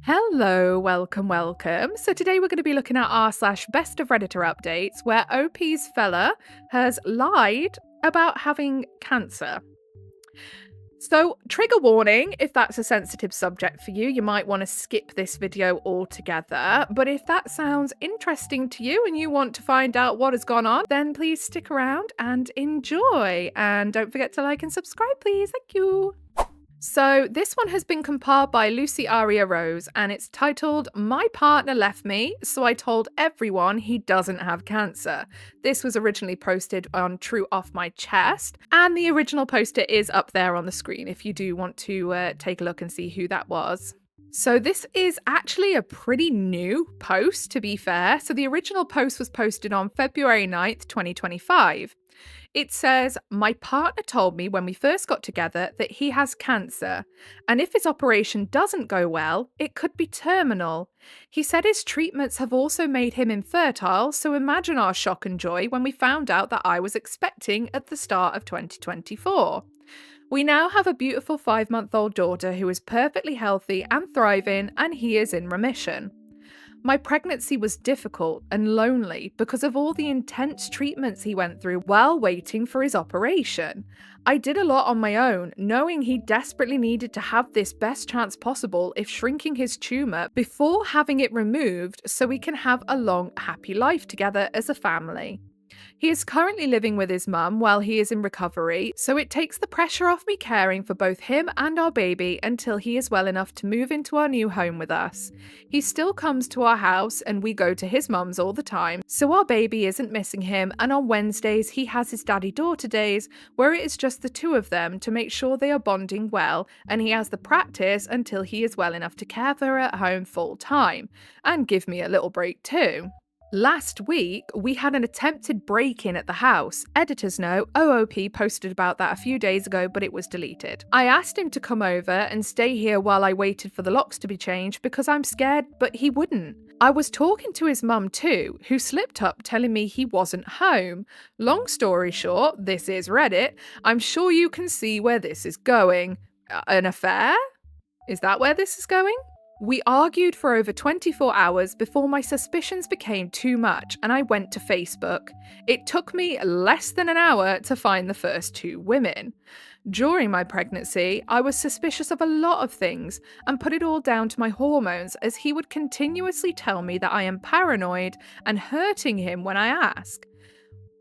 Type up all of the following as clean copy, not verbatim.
Hello, welcome. So today we're going to be looking at r/ best of Redditor updates where OP's fella has lied about having cancer. So trigger warning, if that's a sensitive subject for you, you might want to skip this video altogether. But if that sounds interesting to you and you want to find out what has gone on, then please stick around and enjoy. And don't forget to like and subscribe, please. Thank you. So this one has been compiled by Lucy Aria Rose and it's titled My Partner Left Me, so I told everyone he doesn't have cancer. This was originally posted on True Off My Chest and the original poster is up there on the screen if you do want to take a look and see who that was. So this is actually a pretty new post, to be fair. So the original post was posted on February 9th, 2025. It says, my partner told me when we first got together that he has cancer, and if his operation doesn't go well, it could be terminal. He said his treatments have also made him infertile, so imagine our shock and joy when we found out that I was expecting at the start of 2024. We now have a beautiful 5-month-old daughter who is perfectly healthy and thriving, and he is in remission. My pregnancy was difficult and lonely because of all the intense treatments he went through while waiting for his operation. I did a lot on my own, knowing he desperately needed to have this best chance possible if shrinking his tumour before having it removed so we can have a long, happy life together as a family. He is currently living with his mum while he is in recovery, so it takes the pressure off me caring for both him and our baby until he is well enough to move into our new home with us. He still comes to our house and we go to his mum's all the time, so our baby isn't missing him, and on Wednesdays he has his daddy-daughter days where it is just the two of them to make sure they are bonding well, and he has the practice until he is well enough to care for her at home full time, and give me a little break too. Last week, we had an attempted break-in at the house. Editor's note, OOP posted about that a few days ago, but it was deleted. I asked him to come over and stay here while I waited for the locks to be changed because I'm scared, but he wouldn't. I was talking to his mum too, who slipped up telling me he wasn't home. Long story short, this is Reddit. I'm sure you can see where this is going. An affair? Is that where this is going? We argued for over 24 hours before my suspicions became too much and I went to Facebook. It took me less than an hour to find the first two women. During my pregnancy, I was suspicious of a lot of things and put it all down to my hormones as he would continuously tell me that I am paranoid and hurting him when I ask.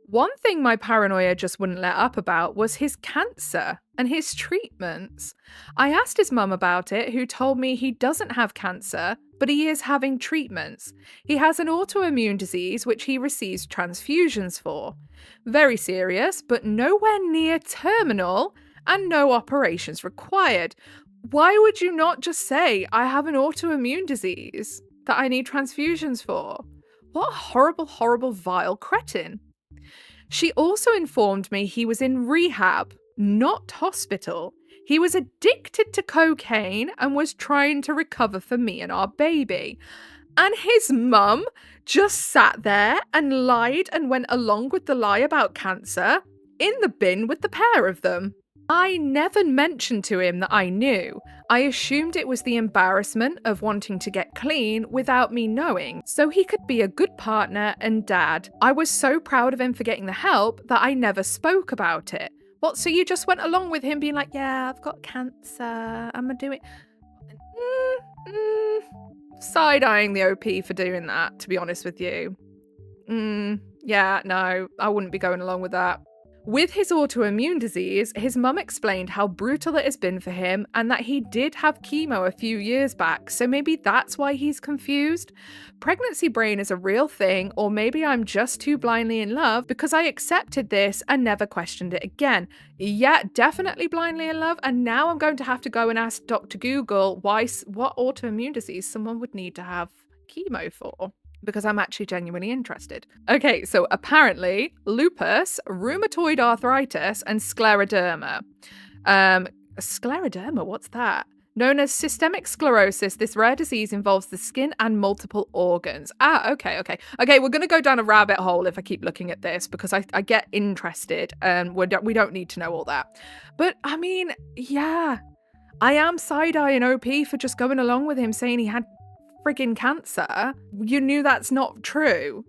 One thing my paranoia just wouldn't let up about was his cancer and his treatments. I asked his mum about it, who told me he doesn't have cancer, but he is having treatments. He has an autoimmune disease which he receives transfusions for. Very serious, but nowhere near terminal, and no operations required. Why would you not just say, I have an autoimmune disease that I need transfusions for? What a horrible, horrible, vile cretin. She also informed me he was in rehab, not hospital. He was addicted to cocaine and was trying to recover for me and our baby. And his mum just sat there and lied and went along with the lie about cancer in the bin with the pair of them. I never mentioned to him that I knew. I assumed it was the embarrassment of wanting to get clean without me knowing, so he could be a good partner and dad. I was so proud of him for getting the help that I never spoke about it. What, so you just went along with him being like, yeah, I've got cancer, I'm gonna do it. Side-eyeing the OP for doing that, to be honest with you. Yeah, no, I wouldn't be going along with that. With his autoimmune disease, his mum explained how brutal it has been for him and that he did have chemo a few years back, so maybe that's why he's confused. Pregnancy brain is a real thing, or maybe I'm just too blindly in love because I accepted this and never questioned it again. Yeah, definitely blindly in love, and now I'm going to have to go and ask Dr. Google what autoimmune disease someone would need to have chemo for, because I'm actually genuinely interested. Okay, so apparently lupus, rheumatoid arthritis, and scleroderma. Scleroderma, what's that? Known as systemic sclerosis, this rare disease involves the skin and multiple organs. Okay, we're going to go down a rabbit hole if I keep looking at this because I get interested and we don't need to know all that. But I mean, yeah, I am side-eyeing OP for just going along with him saying he had friggin' cancer, you knew that's not true.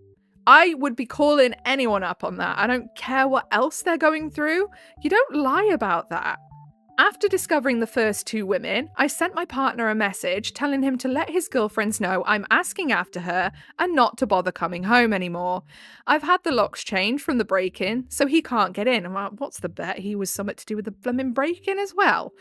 I would be calling anyone up on that. I don't care what else they're going through. You don't lie about that. After discovering the first two women, I sent my partner a message telling him to let his girlfriends know I'm asking after her and not to bother coming home anymore. I've had the locks changed from the break-in, so he can't get in. I'm like, what's the bet? He was something to do with the blooming break-in as well.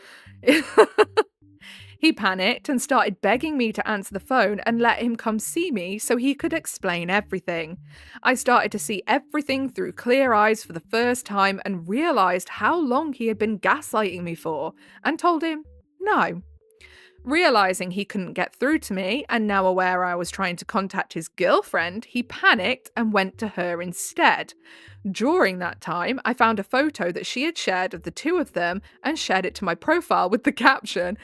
He panicked and started begging me to answer the phone and let him come see me so he could explain everything. I started to see everything through clear eyes for the first time and realised how long he had been gaslighting me for, and told him no. Realising he couldn't get through to me, and now aware I was trying to contact his girlfriend, he panicked and went to her instead. During that time, I found a photo that she had shared of the two of them and shared it to my profile with the caption,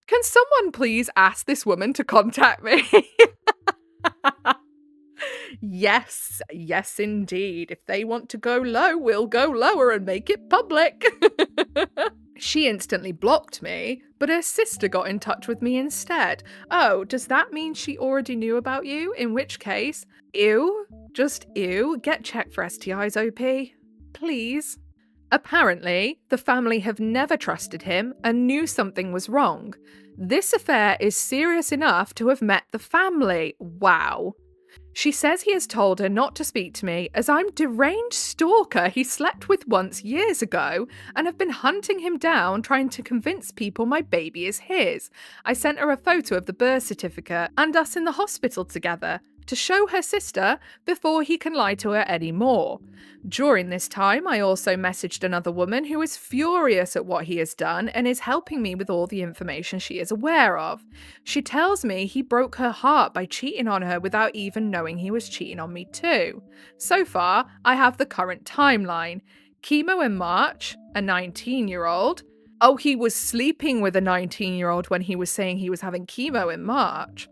"Can someone please ask this woman to contact me?" Yes, yes indeed. If they want to go low, we'll go lower and make it public. She instantly blocked me, but her sister got in touch with me instead. Oh, does that mean she already knew about you? In which case, ew, just ew, get checked for STIs, OP. Please. Apparently, the family have never trusted him and knew something was wrong. This affair is serious enough to have met the family. Wow. She says he has told her not to speak to me as I'm deranged stalker he slept with once years ago and have been hunting him down trying to convince people my baby is his. I sent her a photo of the birth certificate and us in the hospital together to show her sister before he can lie to her anymore. During this time, I also messaged another woman who is furious at what he has done and is helping me with all the information she is aware of. She tells me he broke her heart by cheating on her without even knowing he was cheating on me too. So far, I have the current timeline. Chemo in March, a 19-year-old. Oh, he was sleeping with a 19-year-old when he was saying he was having chemo in March.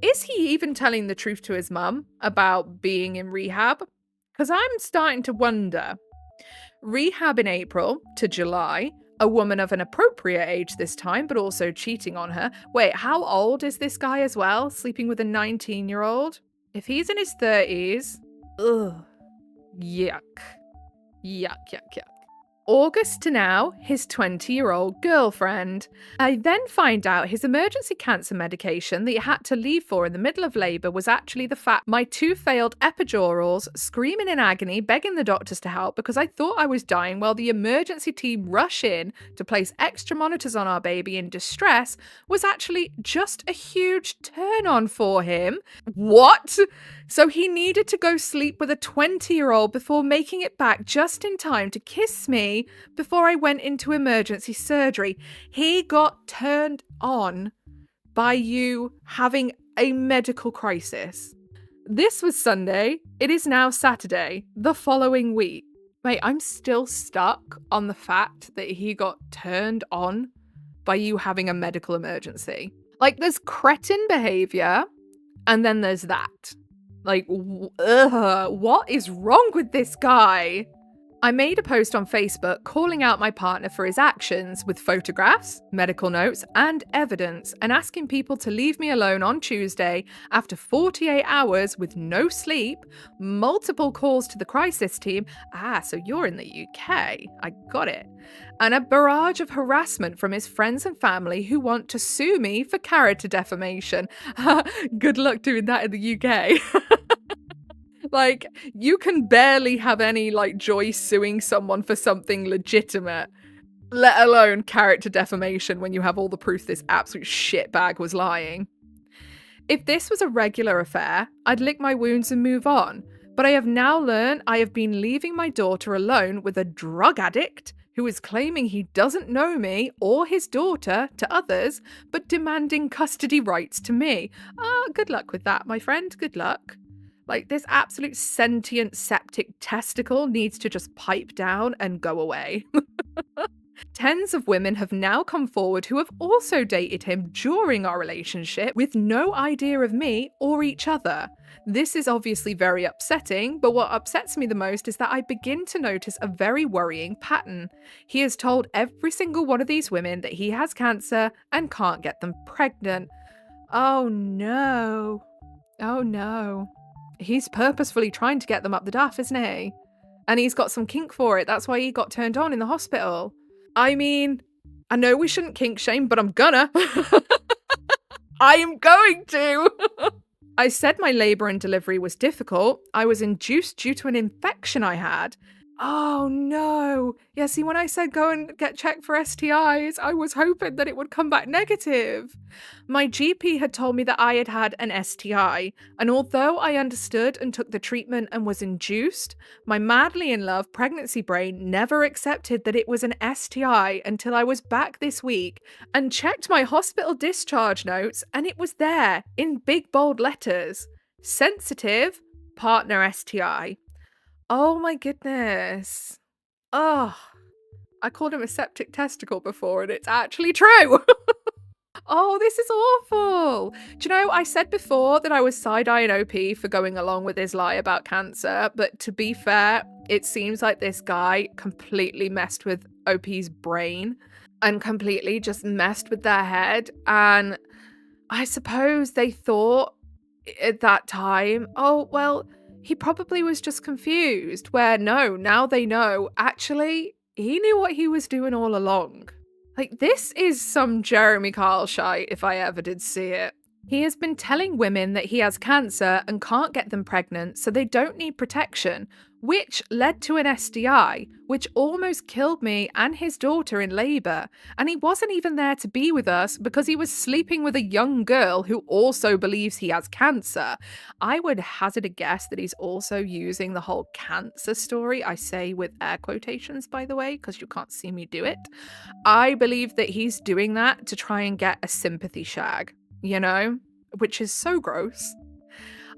Is he even telling the truth to his mum about being in rehab? Because I'm starting to wonder. Rehab in April to July, a woman of an appropriate age this time, but also cheating on her. Wait, how old is this guy as well? Sleeping with a 19-year-old? If he's in his 30s, ugh, yuck. Yuck, yuck, yuck. August to now, his 20-year-old girlfriend. I then find out his emergency cancer medication that he had to leave for in the middle of labour was actually the fact my 2 failed epidurals, screaming in agony, begging the doctors to help because I thought I was dying while the emergency team rush in to place extra monitors on our baby in distress, was actually just a huge turn on for him. What? So he needed to go sleep with a 20-year-old before making it back just in time to kiss me before I went into emergency surgery. He got turned on by you having a medical crisis. This was Sunday. It is now Saturday, the following week. Mate, I'm still stuck on the fact that he got turned on by you having a medical emergency. Like, there's cretin behavior, and then there's that. Like, what is wrong with this guy? I made a post on Facebook calling out my partner for his actions with photographs, medical notes, and evidence, and asking people to leave me alone on Tuesday after 48 hours with no sleep, multiple calls to the crisis team. So you're in the UK. I got it. And a barrage of harassment from his friends and family who want to sue me for character defamation. Good luck doing that in the UK. Like, you can barely have any, joy suing someone for something legitimate, let alone character defamation when you have all the proof this absolute shitbag was lying. If this was a regular affair, I'd lick my wounds and move on, but I have now learned I have been leaving my daughter alone with a drug addict who is claiming he doesn't know me or his daughter to others, but demanding custody rights to me. Good luck with that, my friend, good luck. This absolute sentient septic testicle needs to just pipe down and go away. Tens of women have now come forward who have also dated him during our relationship with no idea of me or each other. This is obviously very upsetting, but what upsets me the most is that I begin to notice a very worrying pattern. He has told every single one of these women that he has cancer and can't get them pregnant. Oh no. Oh no. He's purposefully trying to get them up the duff, isn't he? And he's got some kink for it. That's why he got turned on in the hospital. I mean, I know we shouldn't kink shame, but I'm gonna. I am going to. I said my labor and delivery was difficult. I was induced due to an infection I had. Oh no. Yeah, see, when I said go and get checked for STIs, I was hoping that it would come back negative. My GP had told me that I had had an STI, and although I understood and took the treatment and was induced, my madly in love pregnancy brain never accepted that it was an STI until I was back this week and checked my hospital discharge notes, and it was there in big bold letters. Sensitive partner STI. Oh my goodness. Oh, I called him a septic testicle before and it's actually true. Oh, this is awful. Do you know, I said before that I was side-eyeing OP for going along with his lie about cancer, but to be fair, it seems like this guy completely messed with OP's brain and completely just messed with their head. And I suppose they thought at that time, oh, well, he probably was just confused, where no, now they know, actually, he knew what he was doing all along. Like, this is some Jeremy Kyle shite if I ever did see it. He has been telling women that he has cancer and can't get them pregnant, so they don't need protection, which led to an STI, which almost killed me and his daughter in labour. And he wasn't even there to be with us because he was sleeping with a young girl who also believes he has cancer. I would hazard a guess that he's also using the whole cancer story, I say with air quotations, by the way, because you can't see me do it. I believe that he's doing that to try and get a sympathy shag, you know, which is so gross.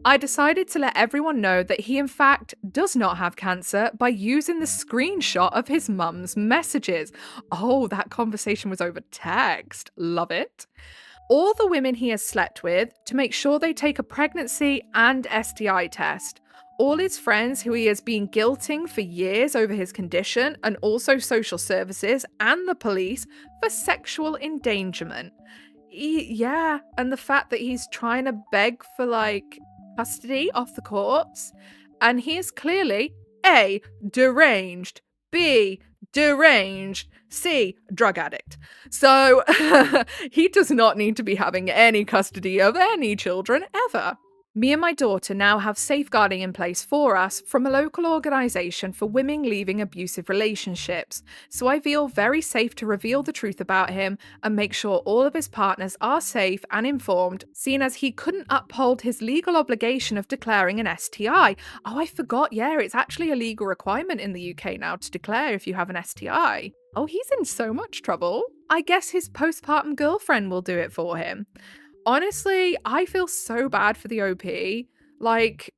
I decided to let everyone know that he in fact does not have cancer by using the screenshot of his mum's messages. Oh, that conversation was over text. Love it. All the women he has slept with to make sure they take a pregnancy and STI test. All his friends who he has been guilting for years over his condition, and also social services and the police for sexual endangerment. Yeah, and the fact that he's trying to beg for like custody off the courts, and he is clearly A, deranged, B, deranged, C, drug addict. So he does not need to be having any custody of any children ever. Me and my daughter now have safeguarding in place for us from a local organisation for women leaving abusive relationships, so I feel very safe to reveal the truth about him and make sure all of his partners are safe and informed, seeing as he couldn't uphold his legal obligation of declaring an STI. Oh, I forgot, yeah, it's actually a legal requirement in the UK now to declare if you have an STI. Oh, he's in so much trouble. I guess his postpartum girlfriend will do it for him. Honestly, I feel so bad for the OP. Like,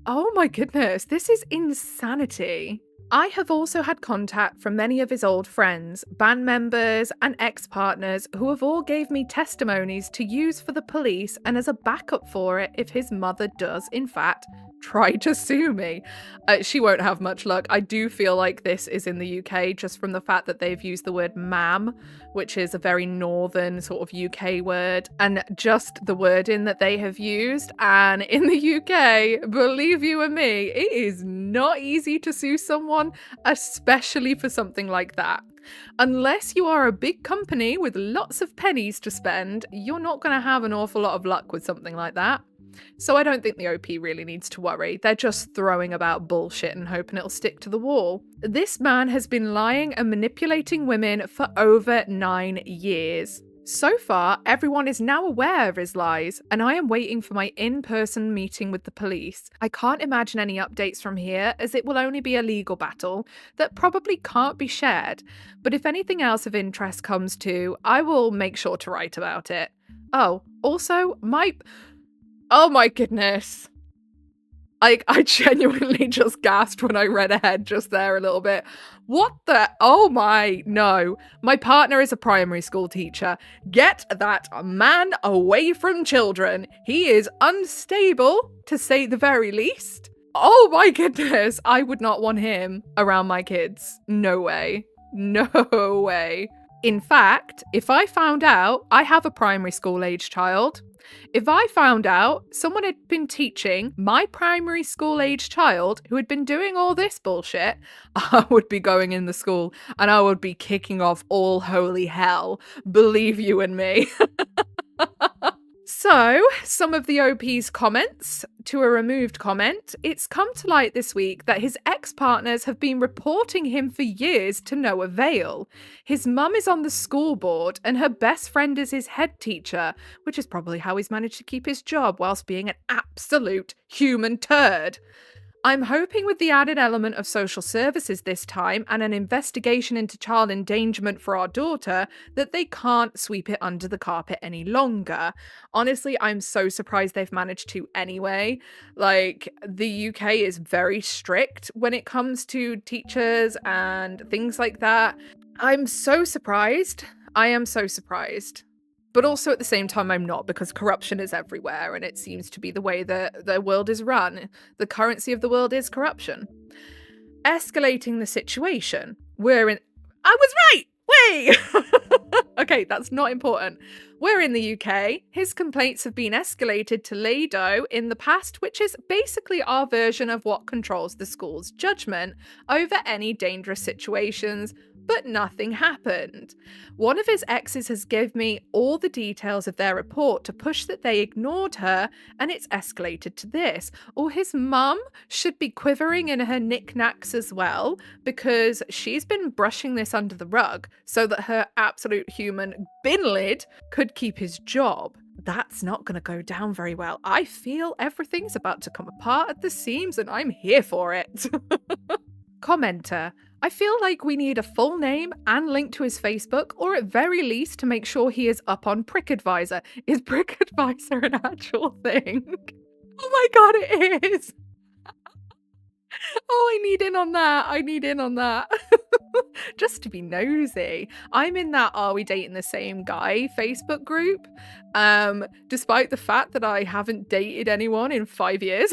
oh my goodness, this is insanity. I have also had contact from many of his old friends, band members, and ex-partners who have all gave me testimonies to use for the police and as a backup for it if his mother does, in fact, try to sue me. She won't have much luck. I do feel like this is in the UK just from the fact that they've used the word ma'am, which is a very northern sort of UK word, and just the wording that they have used. And in the UK, believe you and me, it is not easy to sue someone, especially for something like that. Unless you are a big company with lots of pennies to spend, you're not going to have an awful lot of luck with something like that. So I don't think the OP really needs to worry. They're just throwing about bullshit and hoping it'll stick to the wall. This man has been lying and manipulating women for over 9 years. So far, everyone is now aware of his lies, and I am waiting for my in-person meeting with the police. I can't imagine any updates from here, as it will only be a legal battle that probably can't be shared. But if anything else of interest comes to, I will make sure to write about it. Oh, also, oh my goodness. I genuinely just gasped when I read ahead just there a little bit. What the? Oh my, no. My partner is a primary school teacher. Get that man away from children. He is unstable, to say the very least. Oh my goodness. I would not want him around my kids. No way. No way. In fact, if I found out I have a primary school age child, If I found out someone had been teaching my primary school age child who had been doing all this bullshit, I would be going in the school and I would be kicking off all holy hell. Believe you and me. So, some of the OP's comments to a removed comment. It's come to light this week that his ex-partners have been reporting him for years to no avail. His mum is on the school board and her best friend is his head teacher, which is probably how he's managed to keep his job whilst being an absolute human turd. I'm hoping with the added element of social services this time and an investigation into child endangerment for our daughter that they can't sweep it under the carpet any longer. Honestly, I'm so surprised they've managed to anyway. Like, the UK is very strict when it comes to teachers and things like that. I'm so surprised. I am so surprised. But also at the same time, I'm not, because corruption is everywhere and it seems to be the way that the world is run. The currency of the world is corruption. Escalating the situation. I was right! Wait! Okay, that's not important. We're in the UK. His complaints have been escalated to LADO in the past, which is basically our version of what controls the school's judgment over any dangerous situations, but nothing happened. One of his exes has given me all the details of their report to push that they ignored her, and it's escalated to this. Or his mum should be quivering in her knickknacks as well, because she's been brushing this under the rug so that her absolute human bin lid could keep his job. That's not going to go down very well. I feel everything's about to come apart at the seams and I'm here for it. Commenter. I feel like we need a full name and link to his Facebook, or at very least to make sure he is up on Prick Advisor. Is Prick Advisor an actual thing? Oh my god, it is! Oh, I need in on that. I need in on that. Just to be nosy. I'm in that Are We Dating the Same Guy Facebook group, despite the fact that I haven't dated anyone in 5 years.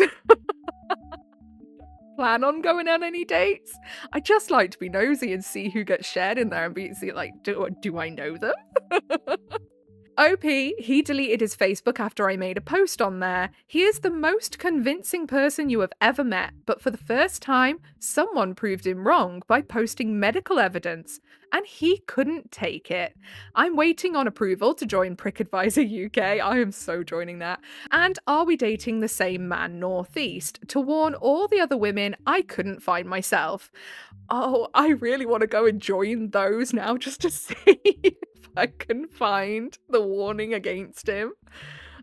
Plan on going on any dates. I just like to be nosy and see who gets shared in there and be like, do I know them? OP, he deleted his Facebook after I made a post on there. He is the most convincing person you have ever met, but for the first time, someone proved him wrong by posting medical evidence, and he couldn't take it. I'm waiting on approval to join Prick Advisor UK. I am so joining that. And Are We Dating the Same Man Northeast to warn all the other women I couldn't find myself. Oh, I really want to go and join those now just to see if I can find the warning against him.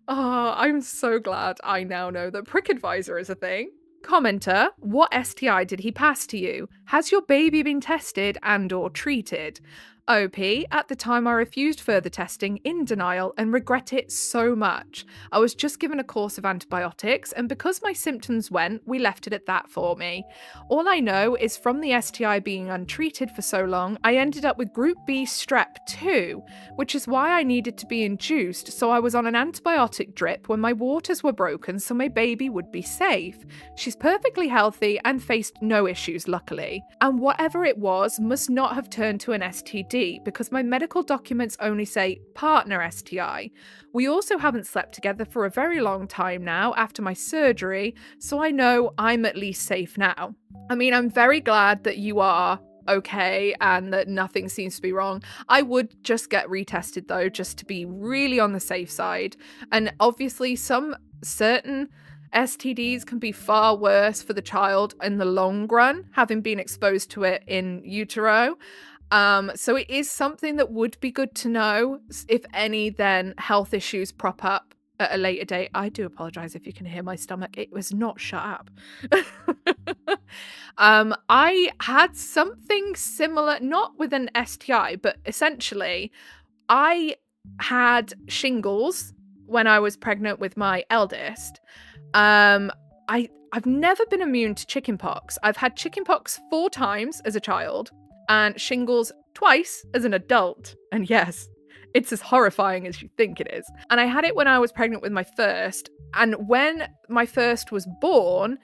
Oh, I'm so glad I now know that Prick Advisor is a thing. Commenter, what STI did he pass to you? Has your baby been tested and or treated? OP, at the time I refused further testing in denial and regret it so much. I was just given a course of antibiotics and because my symptoms went, we left it at that for me. All I know is from the STI being untreated for so long, I ended up with group B strep too, which is why I needed to be induced, so I was on an antibiotic drip when my waters were broken so my baby would be safe. She's perfectly healthy and faced no issues luckily. And whatever it was must not have turned to an STD because my medical documents only say partner STI. We also haven't slept together for a very long time now after my surgery, so I know I'm at least safe now. I mean, I'm very glad that you are okay and that nothing seems to be wrong. I would just get retested though, just to be really on the safe side. And obviously some certain STDs can be far worse for the child in the long run, having been exposed to it in utero. So it is something that would be good to know if any then health issues prop up at a later date. I do apologize if you can hear my stomach. It was not shut up. I had something similar, not with an STI, but essentially I had shingles when I was pregnant with my eldest. I've never been immune to chickenpox. I've had chickenpox 4 times as a child and shingles twice as an adult. And yes, it's as horrifying as you think it is. And I had it when I was pregnant with my first. And when my first was born,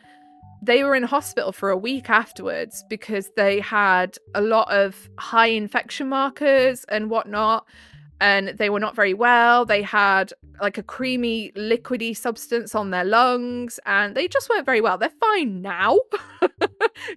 they were in hospital for a week afterwards because they had a lot of high infection markers and whatnot. and they were not very well. They had like a creamy, liquidy substance on their lungs, and they just weren't very well. They're fine now.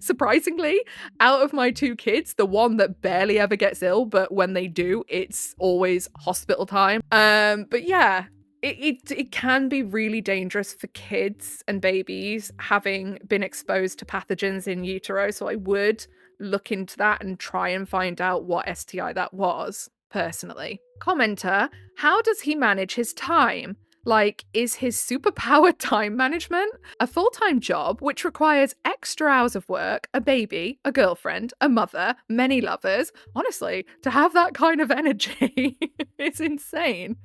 Surprisingly, out of my 2 kids, the one that barely ever gets ill, but when they do, it's always hospital time. But yeah, it can be really dangerous for kids and babies having been exposed to pathogens in utero. So I would look into that and try and find out what STI that was, personally. Commenter, how does he manage his time? Like, is his superpower time management? A full-time job which requires extra hours of work, a baby, a girlfriend, a mother, many lovers. Honestly, to have that kind of energy is insane.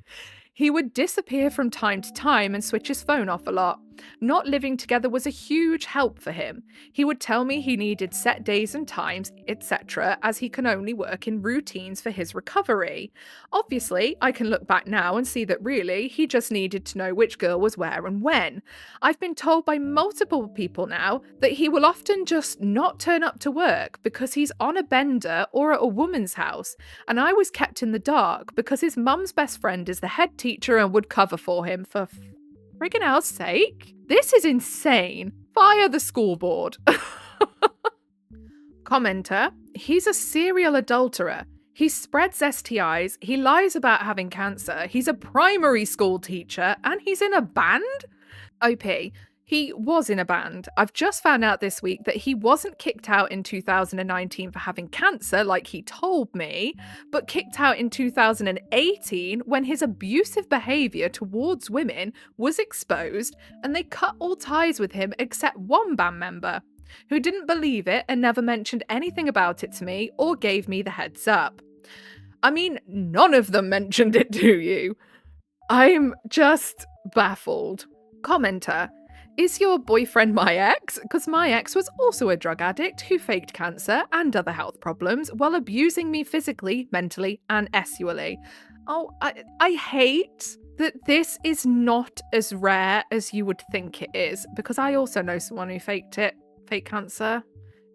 He would disappear from time to time and switch his phone off a lot. Not living together was a huge help for him. He would tell me he needed set days and times, etc., as he can only work in routines for his recovery. Obviously, I can look back now and see that really, he just needed to know which girl was where and when. I've been told by multiple people now that he will often just not turn up to work because he's on a bender or at a woman's house, and I was kept in the dark because his mum's best friend is the head teacher and would cover for him for friggin' hell's sake. This is insane. Fire the school board. Commenter, he's a serial adulterer. He spreads STIs, he lies about having cancer, he's a primary school teacher, and he's in a band? OP, he was in a band. I've just found out this week that he wasn't kicked out in 2019 for having cancer like he told me, but kicked out in 2018 when his abusive behaviour towards women was exposed, and they cut all ties with him except one band member, who didn't believe it and never mentioned anything about it to me or gave me the heads up. I mean, none of them mentioned it to you. I'm just baffled. Commenter, is your boyfriend my ex? Because my ex was also a drug addict who faked cancer and other health problems while abusing me physically, mentally, and sexually. Oh, I hate that this is not as rare as you would think it is, because I also know someone who faked cancer.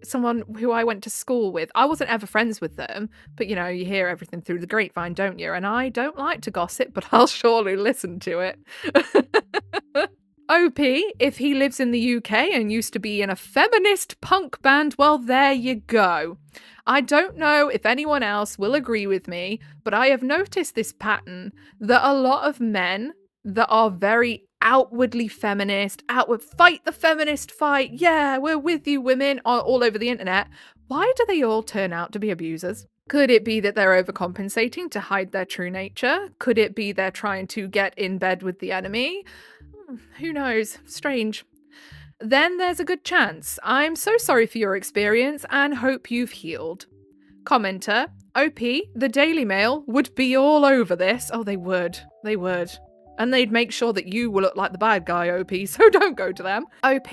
Someone who I went to school with. I wasn't ever friends with them, but you know, you hear everything through the grapevine, don't you? And I don't like to gossip, but I'll surely listen to it. OP, if he lives in the UK and used to be in a feminist punk band, well, there you go. I don't know if anyone else will agree with me, but I have noticed this pattern that a lot of men that are very outwardly feminist, fight the feminist fight, yeah, we're with you women, are all over the internet. Why do they all turn out to be abusers? Could it be that they're overcompensating to hide their true nature? Could it be they're trying to get in bed with the enemy? Who knows? Strange. Then there's a good chance. I'm so sorry for your experience and hope you've healed. Commenter, OP, the Daily Mail would be all over this. Oh, they would. They would. And they'd make sure that you will look like the bad guy, OP, so don't go to them. OP,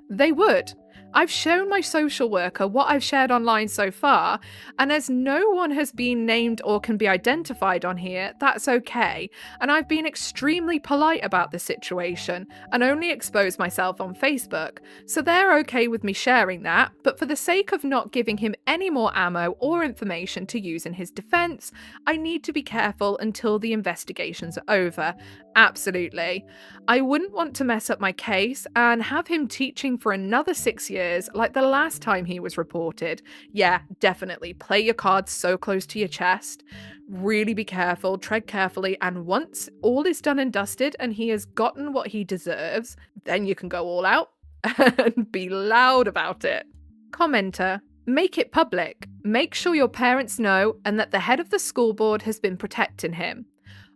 they would. I've shown my social worker what I've shared online so far, and as no one has been named or can be identified on here, that's okay. And I've been extremely polite about the situation and only exposed myself on Facebook, so they're okay with me sharing that, but for the sake of not giving him any more ammo or information to use in his defense, I need to be careful until the investigations are over. Absolutely. I wouldn't want to mess up my case and have him teaching for another 6 years like the last time he was reported. Yeah, definitely. Play your cards so close to your chest. Really be careful, tread carefully, and once all is done and dusted and he has gotten what he deserves, then you can go all out and be loud about it. Commenter, make it public. Make sure your parents know and that the head of the school board has been protecting him.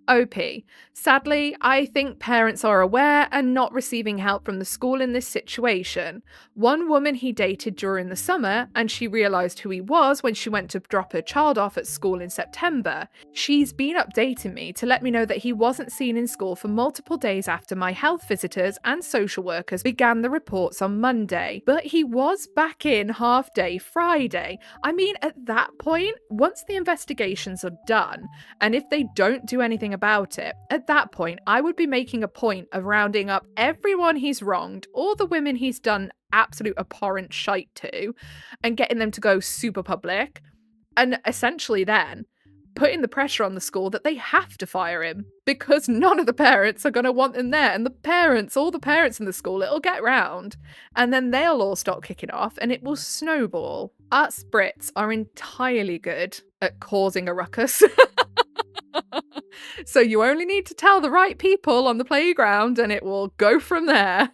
OP. Sadly, I think parents are aware and not receiving help from the school in this situation. One woman he dated during the summer, and she realised who he was when she went to drop her child off at school in September. She's been updating me to let me know that he wasn't seen in school for multiple days after my health visitors and social workers began the reports on Monday, but he was back in half day Friday. I mean, at that point, once the investigations are done, and if they don't do anything about it, at that point, I would be making a point of rounding up everyone he's wronged, or the women he's done absolute abhorrent shite to, and getting them to go super public. And essentially then, putting the pressure on the school that they have to fire him because none of the parents are going to want him there. And all the parents in the school, it'll get round and then they'll all start kicking off and it will snowball. Us Brits are entirely good at causing a ruckus. So you only need to tell the right people on the playground and it will go from there.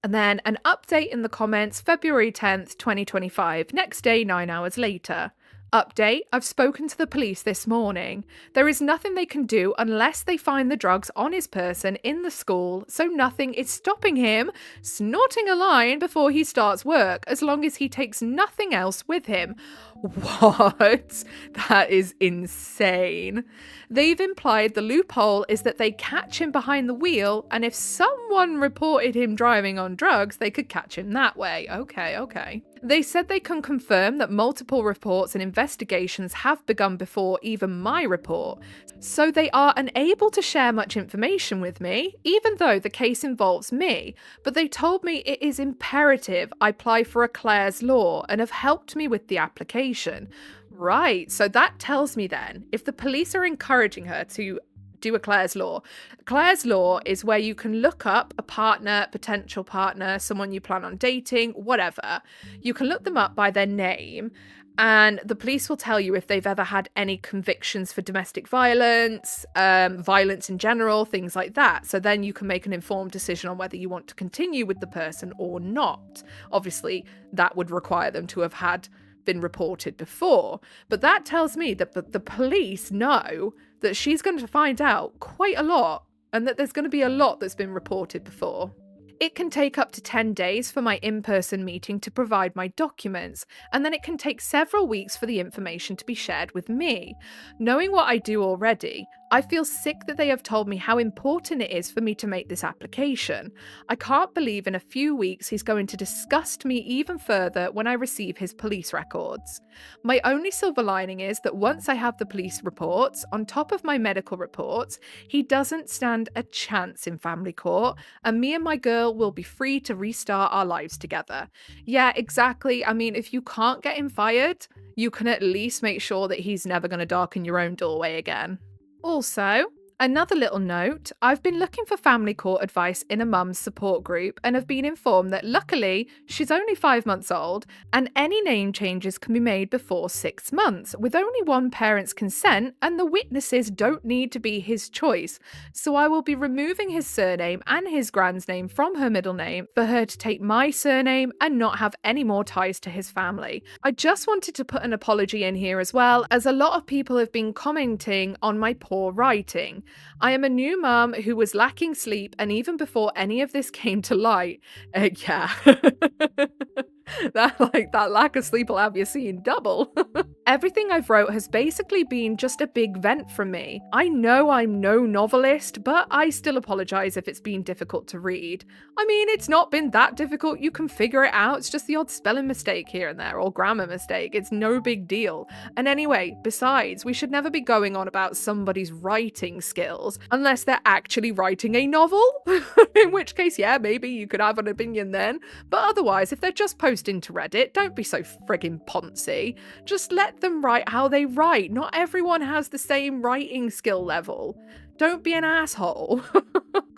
And then an update in the comments, February 10th, 2025, next day, 9 hours later. Update, I've spoken to the police this morning. There is nothing they can do unless they find the drugs on his person in the school, so nothing is stopping him snorting a line before he starts work, as long as he takes nothing else with him. What? That is insane. They've implied the loophole is that they catch him behind the wheel, and if someone reported him driving on drugs, they could catch him that way. Okay. They said they can confirm that multiple reports and investigations have begun before even my report, so they are unable to share much information with me, even though the case involves me, but they told me it is imperative I apply for a Clare's Law and have helped me with the application. Right, so that tells me then, if the police are encouraging her to do a Clare's Law. Clare's Law is where you can look up a partner, potential partner, someone you plan on dating, whatever. You can look them up by their name, and the police will tell you if they've ever had any convictions for domestic violence, violence in general, things like that. So then you can make an informed decision on whether you want to continue with the person or not. Obviously, that would require them to have been reported before. But that tells me that the police know that she's going to find out quite a lot and that there's going to be a lot that's been reported before. It can take up to 10 days for my in-person meeting to provide my documents, and then it can take several weeks for the information to be shared with me. Knowing what I do already, I feel sick that they have told me how important it is for me to make this application. I can't believe in a few weeks he's going to disgust me even further when I receive his police records. My only silver lining is that once I have the police reports, on top of my medical reports, he doesn't stand a chance in family court, and me and my girl will be free to restart our lives together. Yeah, exactly. I mean, if you can't get him fired, you can at least make sure that he's never going to darken your own doorway again. Also, another little note, I've been looking for family court advice in a mum's support group and have been informed that luckily she's only 5 months old and any name changes can be made before 6 months with only one parent's consent, and the witnesses don't need to be his choice. So I will be removing his surname and his grand's name from her middle name for her to take my surname and not have any more ties to his family. I just wanted to put an apology in here as well, as a lot of people have been commenting on my poor writing. I am a new mum who was lacking sleep, and even before any of this came to light, yeah. That lack of sleep will have you seeing double. Everything I've wrote has basically been just a big vent from me. I know I'm no novelist, but I still apologise if it's been difficult to read. I mean, it's not been that difficult, you can figure it out, it's just the odd spelling mistake here and there, or grammar mistake, it's no big deal. And anyway, besides, we should never be going on about somebody's writing skills, unless they're actually writing a novel, in which case, yeah, maybe you could have an opinion then, but otherwise, if they're just posting to Reddit, don't be so friggin' poncy. Just let them write how they write. Not everyone has the same writing skill level. Don't be an asshole.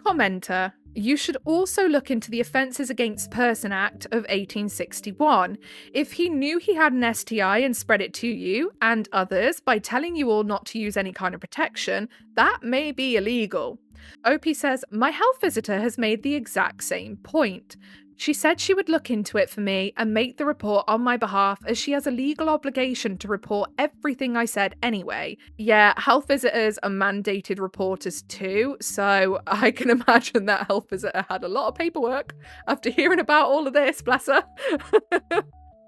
Commenter. You should also look into the Offences Against Person Act of 1861. If he knew he had an STI and spread it to you and others by telling you all not to use any kind of protection, that may be illegal. OP says, my health visitor has made the exact same point. She said she would look into it for me and make the report on my behalf, as she has a legal obligation to report everything I said anyway. Yeah, health visitors are mandated reporters too, so I can imagine that health visitor had a lot of paperwork after hearing about all of this, bless her.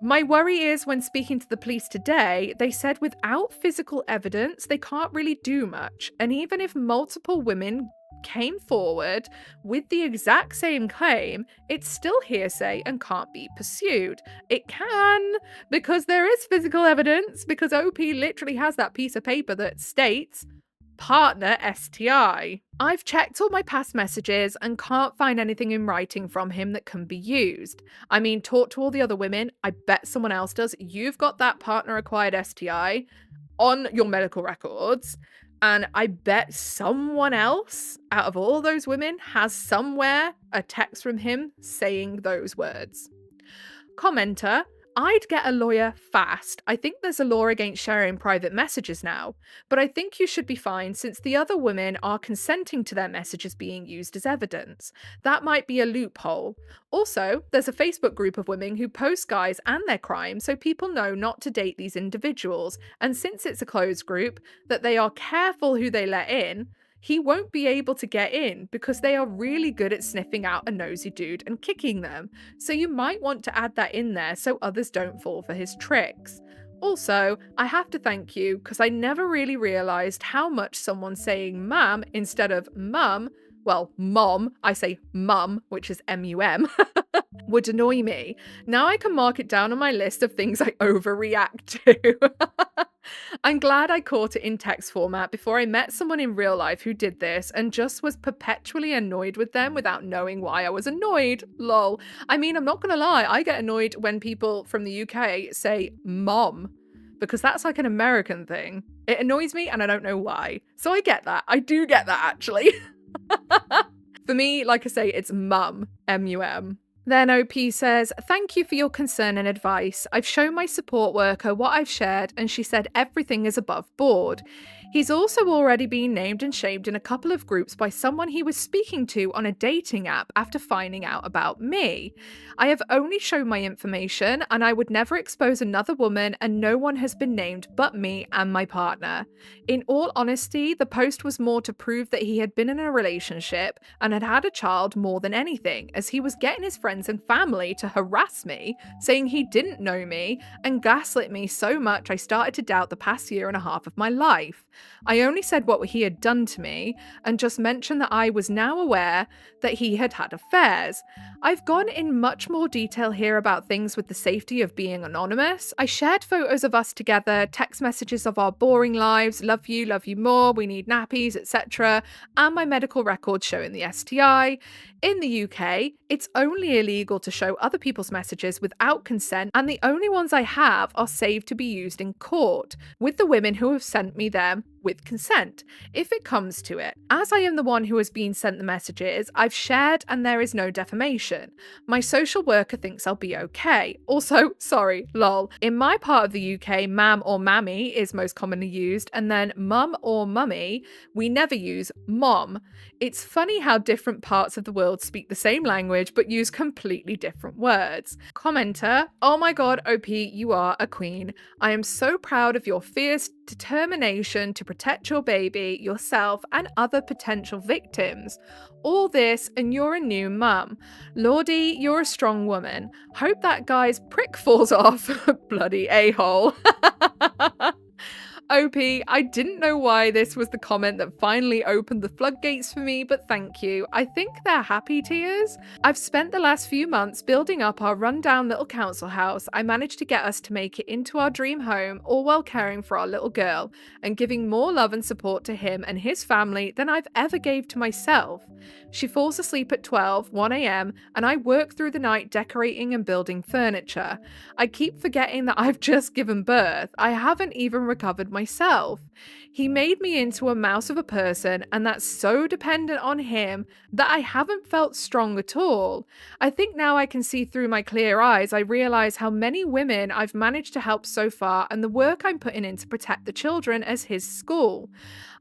My worry is when speaking to the police today, they said without physical evidence, they can't really do much. And even if multiple women came forward with the exact same claim, it's still hearsay and can't be pursued. It can, because there is physical evidence, because OP literally has that piece of paper that states partner STI. I've checked all my past messages and can't find anything in writing from him that can be used. I mean, talk to all the other women. I bet someone else does. You've got that partner acquired STI. on your medical records. And I bet someone else out of all those women has somewhere a text from him saying those words. Commenter, I'd get a lawyer fast. I think there's a law against sharing private messages now, but I think you should be fine since the other women are consenting to their messages being used as evidence. That might be a loophole. Also, there's a Facebook group of women who post guys and their crimes so people know not to date these individuals, and since it's a closed group, that they are careful who they let in. He won't be able to get in because they are really good at sniffing out a nosy dude and kicking them. So you might want to add that in there so others don't fall for his tricks. Also, I have to thank you because I never really realised how much someone saying ma'am instead of mum, well, mom, I say mum, which is M-U-M, would annoy me. Now I can mark it down on my list of things I overreact to. I'm glad I caught it in text format before I met someone in real life who did this and just was perpetually annoyed with them without knowing why I was annoyed. Lol. I mean, I'm not gonna lie, I get annoyed when people from the UK say mom, because that's like an American thing. It annoys me and I don't know why. So I get that. I do get that actually. For me, like I say, it's mum, M-U-M. Then OP says, thank you for your concern and advice. I've shown my support worker what I've shared and she said everything is above board. He's also already been named and shamed in a couple of groups by someone he was speaking to on a dating app after finding out about me. I have only shown my information and I would never expose another woman and no one has been named but me and my partner. In all honesty, the post was more to prove that he had been in a relationship and had had a child more than anything, as he was getting his friends and family to harass me, saying he didn't know me and gaslit me so much I started to doubt the past year and a half of my life. I only said what he had done to me and just mentioned that I was now aware that he had had affairs. I've gone in much more detail here about things with the safety of being anonymous. I shared photos of us together, text messages of our boring lives, love you more, we need nappies, etc., and my medical records showing the STI. In the UK, it's only illegal to show other people's messages without consent, and the only ones I have are saved to be used in court, with the women who have sent me them with consent, if it comes to it. As I am the one who has been sent the messages, I've shared and there is no defamation. My social worker thinks I'll be okay. Also, sorry, lol. In my part of the UK, mam or mammy is most commonly used, and then mum or mummy, we never use mom. It's funny how different parts of the world speak the same language but use completely different words. Commenter, oh my god, OP, you are a queen. I am so proud of your fierce determination to protect your baby, yourself, and other potential victims. All this, and you're a new mum. Lordy, you're a strong woman. Hope that guy's prick falls off. Bloody a-hole. OP, I didn't know why this was the comment that finally opened the floodgates for me, but thank you. I think they're happy tears. I've spent the last few months building up our rundown little council house. I managed to get us to make it into our dream home, all while caring for our little girl, and giving more love and support to him and his family than I've ever gave to myself. She falls asleep at 1 a.m, and I work through the night decorating and building furniture. I keep forgetting that I've just given birth. I haven't even recovered myself. He made me into a mouse of a person, and that's so dependent on him that I haven't felt strong at all. I think now I can see through my clear eyes. I realise how many women I've managed to help so far and the work I'm putting in to protect the children as his school.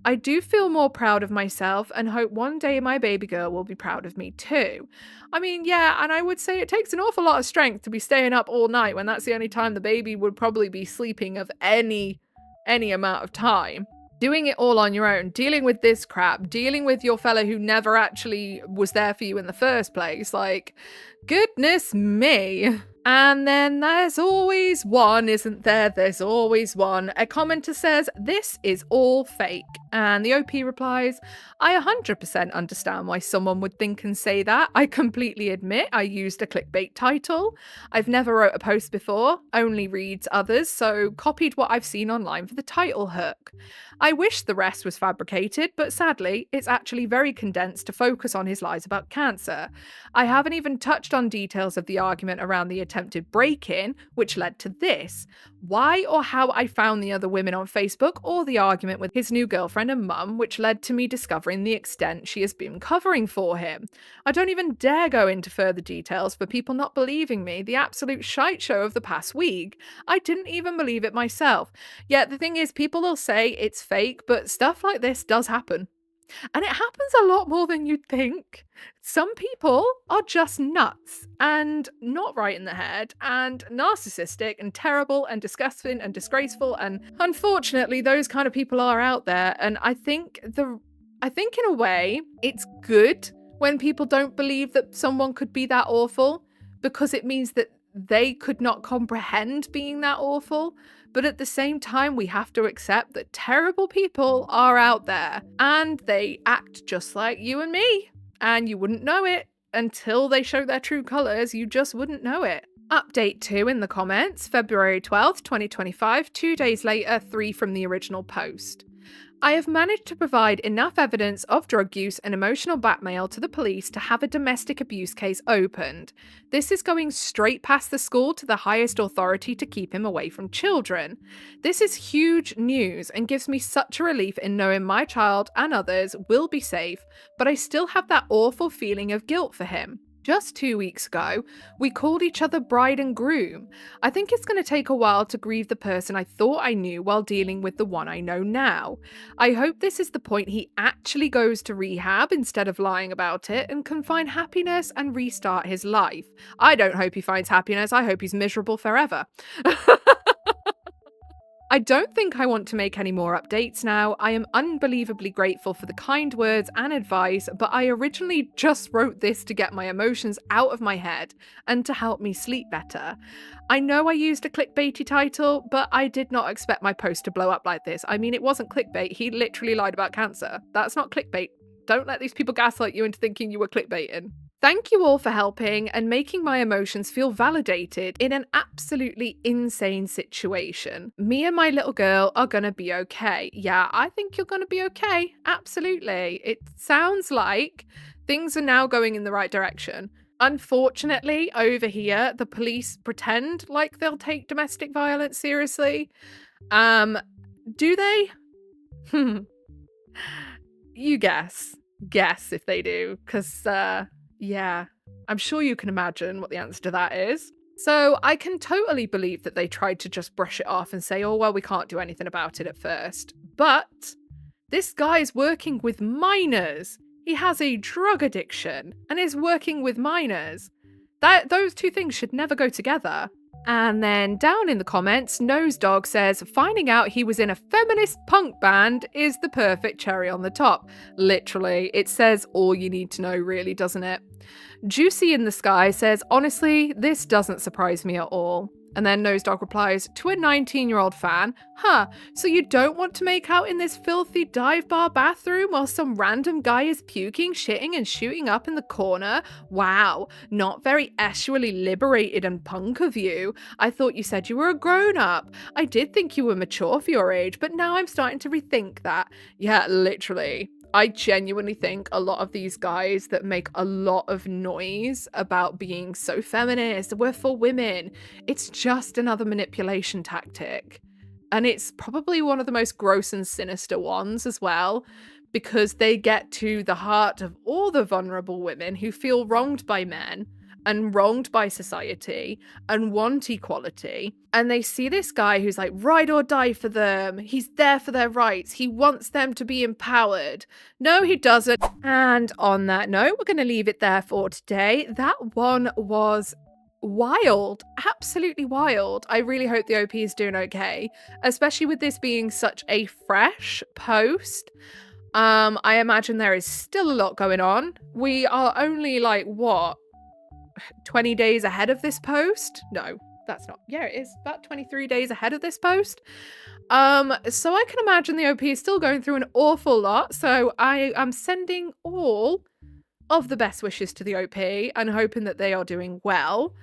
I do feel more proud of myself and hope one day my baby girl will be proud of me too. I mean, yeah, and I would say it takes an awful lot of strength to be staying up all night when that's the only time the baby would probably be sleeping of any amount of time. Doing it all on your own, dealing with this crap, dealing with your fella who never actually was there for you in the first place, like, goodness me. And then there's always one, isn't there? There's always one. A commenter says, this is all fake. And the OP replies, I 100% understand why someone would think and say that. I completely admit I used a clickbait title. I've never wrote a post before, only reads others, so copied what I've seen online for the title hook. I wish the rest was fabricated, but sadly, it's actually very condensed to focus on his lies about cancer. I haven't even touched on details of the argument around the attempted break-in, which led to this. why or how I found the other women on Facebook, or the argument with his new girlfriend and mum, which led to me discovering the extent she has been covering for him. I don't even dare go into further details for people not believing me, the absolute shite show of the past week. I didn't even believe it myself. Yet the thing is, people will say it's fake, but stuff like this does happen. And it happens a lot more than you'd think. Some people are just nuts and not right in the head and narcissistic and terrible and disgusting and disgraceful. And unfortunately, those kind of people are out there. And I think in a way, it's good when people don't believe that someone could be that awful, because it means that they could not comprehend being that awful. But at the same time, we have to accept that terrible people are out there and they act just like you and me. And you wouldn't know it until they show their true colours. You just wouldn't know it. Update 2 in the comments, February 12th, 2025, 2 days later, 3 from the original post. I have managed to provide enough evidence of drug use and emotional blackmail to the police to have a domestic abuse case opened. This is going straight past the school to the highest authority to keep him away from children. This is huge news and gives me such a relief in knowing my child and others will be safe, but I still have that awful feeling of guilt for him. Just 2 weeks ago, we called each other bride and groom. I think it's going to take a while to grieve the person I thought I knew while dealing with the one I know now. I hope this is the point he actually goes to rehab instead of lying about it and can find happiness and restart his life. I don't hope he finds happiness. I hope he's miserable forever. I don't think I want to make any more updates now. I am unbelievably grateful for the kind words and advice, but I originally just wrote this to get my emotions out of my head and to help me sleep better. I know I used a clickbaity title, but I did not expect my post to blow up like this. I mean, it wasn't clickbait. He literally lied about cancer. That's not clickbait. Don't let these people gaslight you into thinking you were clickbaiting. Thank you all for helping and making my emotions feel validated in an absolutely insane situation. Me and my little girl are gonna be okay. Yeah, I think you're gonna be okay. Absolutely. It sounds like things are now going in the right direction. Unfortunately, over here, the police pretend like they'll take domestic violence seriously. Do they? You guess. Guess if they do, because, yeah, I'm sure you can imagine what the answer to that is. So I can totally believe that they tried to just brush it off and say, oh, well, we can't do anything about it at first. But this guy's working with minors. He has a drug addiction and is working with minors. Those two things should never go together. And then down in the comments, Nose Dog says, finding out he was in a feminist punk band is the perfect cherry on the top. Literally, it says all you need to know, really, doesn't it? Juicy in the Sky says, honestly, this doesn't surprise me at all. And then Nose Dog replies, to a 19-year-old fan, so you don't want to make out in this filthy dive bar bathroom while some random guy is puking, shitting, and shooting up in the corner? Wow, not very actually liberated and punk of you. I thought you said you were a grown-up. I did think you were mature for your age, but now I'm starting to rethink that. Yeah, literally. I genuinely think a lot of these guys that make a lot of noise about being so feminist, we're for women, it's just another manipulation tactic. And it's probably one of the most gross and sinister ones as well, because they get to the heart of all the vulnerable women who feel wronged by men and wronged by society and want equality. And they see this guy who's like, ride or die for them. He's there for their rights. He wants them to be empowered. No, he doesn't. And on that note, we're going to leave it there for today. That one was wild, absolutely wild. I really hope the OP is doing okay, especially with this being such a fresh post. I imagine there is still a lot going on. We are only like, what, 20 days ahead of this post? No, that's not. Yeah, it is about 23 days ahead of this post. So I can imagine the OP is still going through an awful lot. So I am sending all of the best wishes to the OP and hoping that they are doing well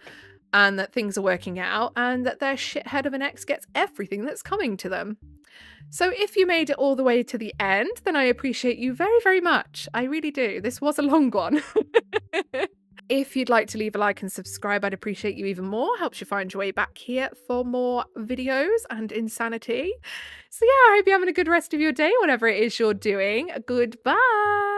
and that things are working out and that their shithead of an ex gets everything that's coming to them. So if you made it all the way to the end, then I appreciate you very, very much. I really do. This was a long one. If you'd like to leave a like and subscribe, I'd appreciate you even more. Helps you find your way back here for more videos and insanity. So yeah, I hope you're having a good rest of your day, whatever it is you're doing. Goodbye.